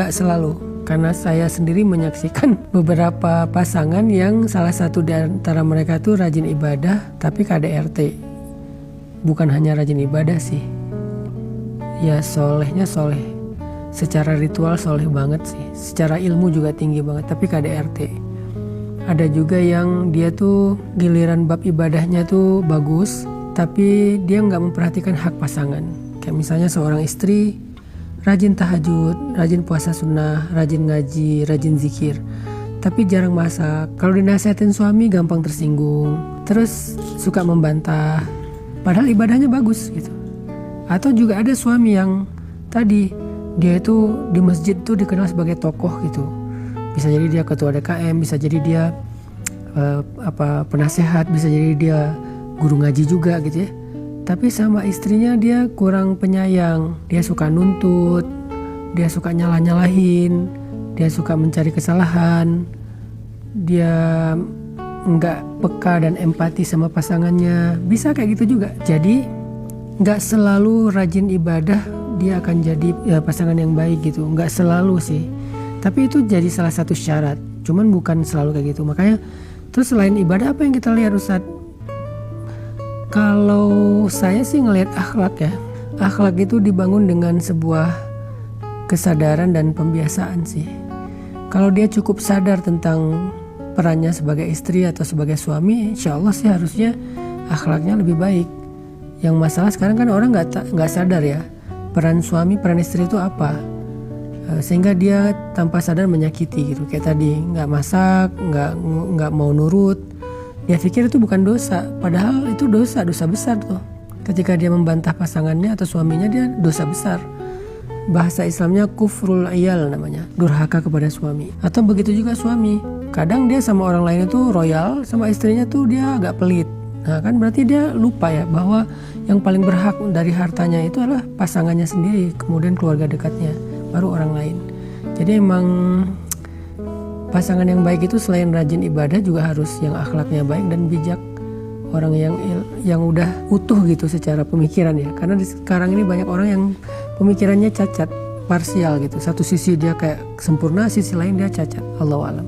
nggak selalu, karena saya sendiri menyaksikan beberapa pasangan yang salah satu di antara mereka tuh rajin ibadah tapi KDRT. Bukan hanya rajin ibadah sih, ya solehnya soleh, secara ritual soleh banget sih, secara ilmu juga tinggi banget, tapi KDRT. Ada juga yang dia tuh giliran bab ibadahnya tuh bagus, tapi dia nggak memperhatikan hak pasangan. Kayak misalnya seorang istri rajin tahajud, rajin puasa sunnah, rajin ngaji, rajin zikir, tapi jarang masak. Kalau dinasihatin suami gampang tersinggung, terus suka membantah, padahal ibadahnya bagus gitu. Atau juga ada suami yang tadi dia itu di masjid tuh dikenal sebagai tokoh gitu. Bisa jadi dia ketua DKM, bisa jadi dia penasehat, bisa jadi dia guru ngaji juga gitu ya. Tapi sama istrinya dia kurang penyayang, dia suka nuntut, dia suka nyalah-nyalahin, dia suka mencari kesalahan, dia nggak peka dan empati sama pasangannya, bisa kayak gitu juga. Jadi nggak selalu rajin ibadah dia akan jadi pasangan yang baik gitu, nggak selalu sih. Tapi itu jadi salah satu syarat, cuman bukan selalu kayak gitu. Makanya terus selain ibadah apa yang kita lihat Ustadz? Kalau saya sih ngelihat akhlak ya. Akhlak itu dibangun dengan sebuah kesadaran dan pembiasaan sih. Kalau dia cukup sadar tentang perannya sebagai istri atau sebagai suami, insya Allah sih harusnya akhlaknya lebih baik. Yang masalah sekarang kan orang nggak sadar ya peran suami, peran istri itu apa, sehingga dia tanpa sadar menyakiti gitu. Kayak tadi nggak masak, nggak mau nurut. Dia pikir itu bukan dosa, padahal itu dosa besar tuh. Ketika dia membantah pasangannya atau suaminya, dia dosa besar. Bahasa Islamnya kufrul iyal namanya, durhaka kepada suami. Atau begitu juga suami, kadang dia sama orang lain itu royal, sama istrinya tuh dia agak pelit. Nah kan berarti dia lupa ya bahwa yang paling berhak dari hartanya itu adalah pasangannya sendiri, kemudian keluarga dekatnya, baru orang lain. Jadi emang pasangan yang baik itu selain rajin ibadah juga harus yang akhlaknya baik dan bijak. Orang yang udah utuh gitu secara pemikiran ya. Karena sekarang ini banyak orang yang pemikirannya cacat, parsial gitu. Satu sisi dia kayak sempurna, sisi lain dia cacat. Allahu a'lam.